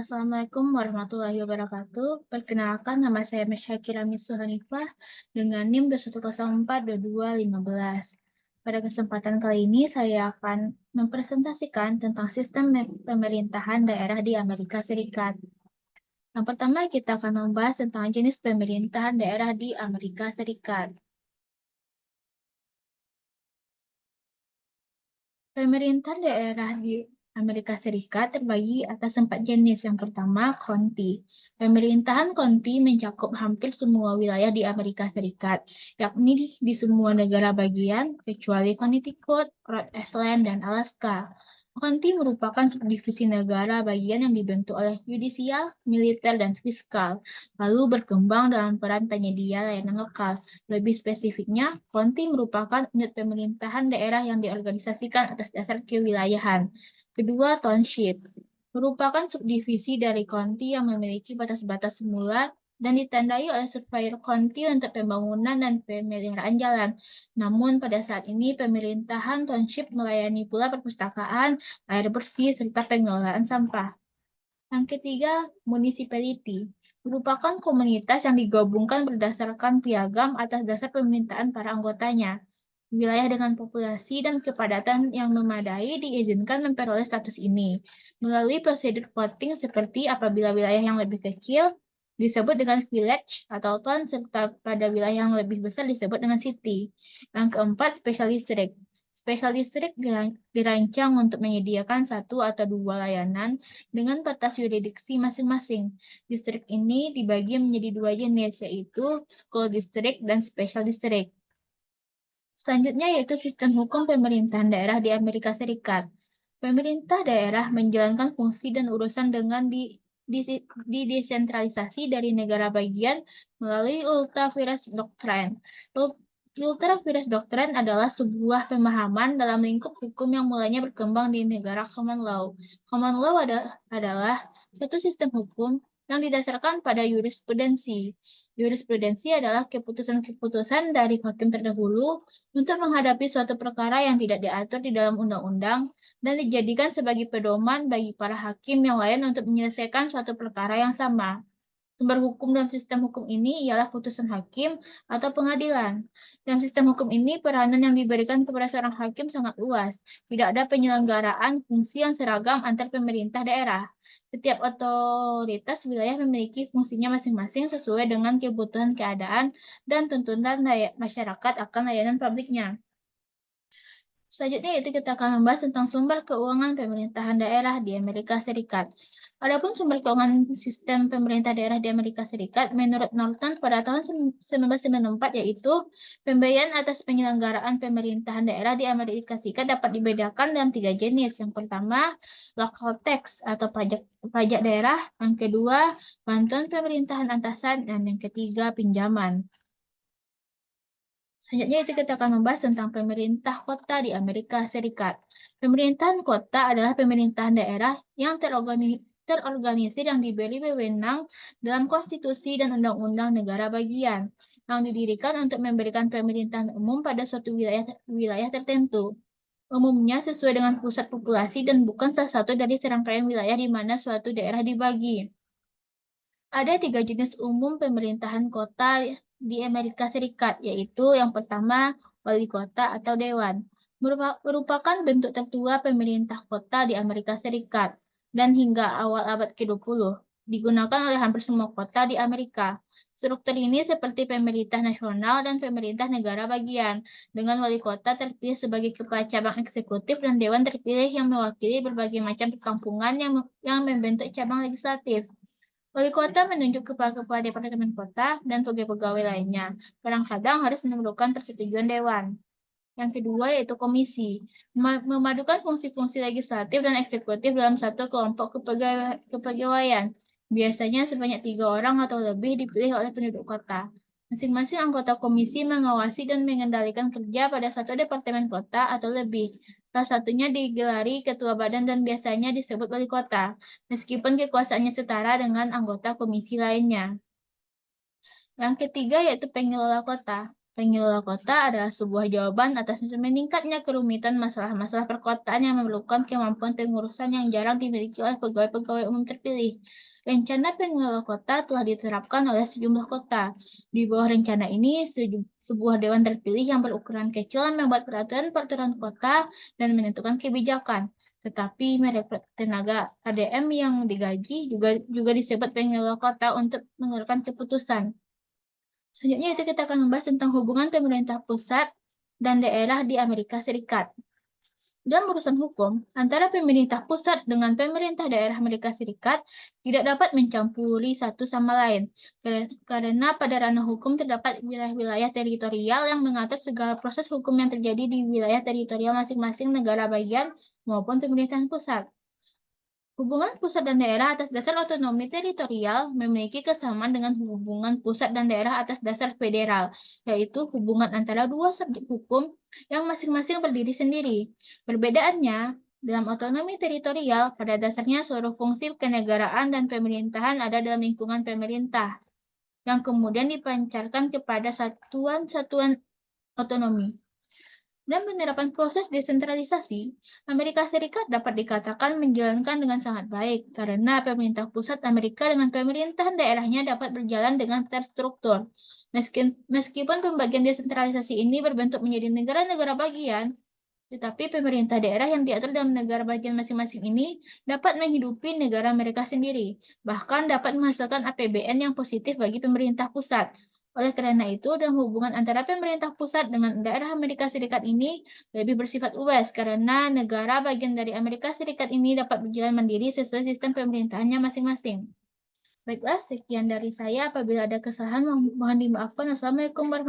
Assalamualaikum warahmatullahi wabarakatuh. Perkenalkan, nama saya Syakira Misu Hanifah dengan NIM 21042215. Pada kesempatan kali ini, saya akan mempresentasikan tentang sistem pemerintahan daerah di Amerika Serikat. Yang pertama, kita akan membahas tentang jenis pemerintahan daerah di Amerika Serikat. Pemerintahan daerah di Amerika Serikat terbagi atas 4 jenis. Yang pertama, county. Pemerintahan county mencakup hampir semua wilayah di Amerika Serikat, yakni di semua negara bagian, kecuali Connecticut, Rhode Island, dan Alaska. County merupakan subdivisi negara bagian yang dibentuk oleh yudisial, militer, dan fiskal, lalu berkembang dalam peran penyedia layanan lokal. Lebih spesifiknya, county merupakan unit pemerintahan daerah yang diorganisasikan atas dasar kewilayahan. Kedua, township merupakan subdivisi dari county yang memiliki batas-batas semula dan ditandai oleh surveyor county untuk pembangunan dan pemeliharaan jalan. Namun pada saat ini pemerintahan township melayani pula perpustakaan, air bersih, serta pengelolaan sampah. Yang ketiga, municipality merupakan komunitas yang digabungkan berdasarkan piagam atas dasar permintaan para anggotanya. Wilayah dengan populasi dan kepadatan yang memadai diizinkan memperoleh status ini melalui prosedur voting seperti apabila wilayah yang lebih kecil disebut dengan village atau town, serta pada wilayah yang lebih besar disebut dengan city. Yang keempat, special district. Special district dirancang untuk menyediakan satu atau dua layanan dengan batas yurisdiksi masing-masing. Distrik ini dibagi menjadi dua jenis, yaitu school district dan special district. Selanjutnya yaitu sistem hukum pemerintahan daerah di Amerika Serikat. Pemerintah daerah menjalankan fungsi dan urusan dengan didesentralisasi dari negara bagian melalui Ultra Vires Doctrine. Ultra Vires Doctrine adalah sebuah pemahaman dalam lingkup hukum yang mulanya berkembang di negara common law. Common law adalah suatu sistem hukum yang didasarkan pada jurisprudensi. Jurisprudensi adalah keputusan-keputusan dari hakim terdahulu untuk menghadapi suatu perkara yang tidak diatur di dalam undang-undang dan dijadikan sebagai pedoman bagi para hakim yang lain untuk menyelesaikan suatu perkara yang sama. Sumber hukum dalam sistem hukum ini ialah putusan hakim atau pengadilan. Dalam sistem hukum ini, peranan yang diberikan kepada seorang hakim sangat luas. Tidak ada penyelenggaraan fungsi yang seragam antar pemerintah daerah. Setiap otoritas wilayah memiliki fungsinya masing-masing sesuai dengan kebutuhan keadaan dan tuntutan masyarakat akan layanan publiknya. Selanjutnya yaitu kita akan membahas tentang sumber keuangan pemerintahan daerah di Amerika Serikat. Adapun sumber keuangan sistem pemerintah daerah di Amerika Serikat menurut Norton pada tahun 1994 yaitu pembiayaan atas penyelenggaraan pemerintahan daerah di Amerika Serikat dapat dibedakan dalam 3 jenis. Yang pertama, local tax atau pajak daerah. Yang kedua, bantuan pemerintahan atasan. Dan yang ketiga, pinjaman. Selanjutnya itu kita akan membahas tentang pemerintah kota di Amerika Serikat. Pemerintahan kota adalah pemerintahan daerah yang terorganisir yang diberi wewenang dalam konstitusi dan undang-undang negara bagian, yang didirikan untuk memberikan pemerintahan umum pada suatu wilayah tertentu. Umumnya sesuai dengan pusat populasi dan bukan salah satu dari serangkaian wilayah di mana suatu daerah dibagi. Ada 3 jenis umum pemerintahan kota di Amerika Serikat, yaitu yang pertama, wali kota atau dewan. Merupakan bentuk tertua pemerintah kota di Amerika Serikat, dan hingga awal abad ke-20, digunakan oleh hampir semua kota di Amerika. Struktur ini seperti pemerintah nasional dan pemerintah negara bagian, dengan wali kota terpilih sebagai kepala cabang eksekutif dan dewan terpilih yang mewakili berbagai macam perkampungan yang membentuk cabang legislatif. Wali kota menunjuk kepala-kepala departemen kota dan pegawai-pegawai lainnya. Kadang-kadang harus memerlukan persetujuan dewan. Yang kedua yaitu komisi, memadukan fungsi-fungsi legislatif dan eksekutif dalam satu kelompok kepegawaian. Biasanya sebanyak 3 orang atau lebih dipilih oleh penduduk kota. Masing-masing anggota komisi mengawasi dan mengendalikan kerja pada satu departemen kota atau lebih. Salah satunya digelari ketua badan dan biasanya disebut wali kota, meskipun kekuasaannya setara dengan anggota komisi lainnya. Yang ketiga yaitu pengelola kota. Pengelola kota adalah sebuah jawaban atas meningkatnya kerumitan masalah-masalah perkotaan yang memerlukan kemampuan pengurusan yang jarang dimiliki oleh pegawai-pegawai umum terpilih. Rencana pengelola kota telah diterapkan oleh sejumlah kota. Di bawah rencana ini, sebuah dewan terpilih yang berukuran kecil membuat peraturan-peraturan kota dan menentukan kebijakan. Tetapi merek tenaga ADM yang digaji juga disebut pengelola kota untuk mengeluarkan keputusan. Selanjutnya itu kita akan membahas tentang hubungan pemerintah pusat dan daerah di Amerika Serikat. Dalam urusan hukum, antara pemerintah pusat dengan pemerintah daerah Amerika Serikat tidak dapat mencampuri satu sama lain, karena pada ranah hukum terdapat wilayah-wilayah teritorial yang mengatur segala proses hukum yang terjadi di wilayah teritorial masing-masing negara bagian maupun pemerintahan pusat. Hubungan pusat dan daerah atas dasar otonomi teritorial memiliki kesamaan dengan hubungan pusat dan daerah atas dasar federal, yaitu hubungan antara dua subjek hukum yang masing-masing berdiri sendiri. Perbedaannya, dalam otonomi teritorial, pada dasarnya seluruh fungsi kenegaraan dan pemerintahan ada dalam lingkungan pemerintah, yang kemudian dipancarkan kepada satuan-satuan otonomi. Dan penerapan proses desentralisasi, Amerika Serikat dapat dikatakan menjalankan dengan sangat baik karena pemerintah pusat Amerika dengan pemerintahan daerahnya dapat berjalan dengan terstruktur. Meskipun pembagian desentralisasi ini berbentuk menjadi negara-negara bagian, tetapi pemerintah daerah yang diatur dalam negara bagian masing-masing ini dapat menghidupi negara mereka sendiri, bahkan dapat menghasilkan APBN yang positif bagi pemerintah pusat. Oleh karena itu, dalam hubungan antara pemerintah pusat dengan daerah Amerika Serikat ini lebih bersifat luas karena negara bagian dari Amerika Serikat ini dapat berjalan mandiri sesuai sistem pemerintahannya masing-masing. Baiklah, sekian dari saya. Apabila ada kesalahan, mohon dimaafkan. Assalamualaikum warahmatullahi wabarakatuh.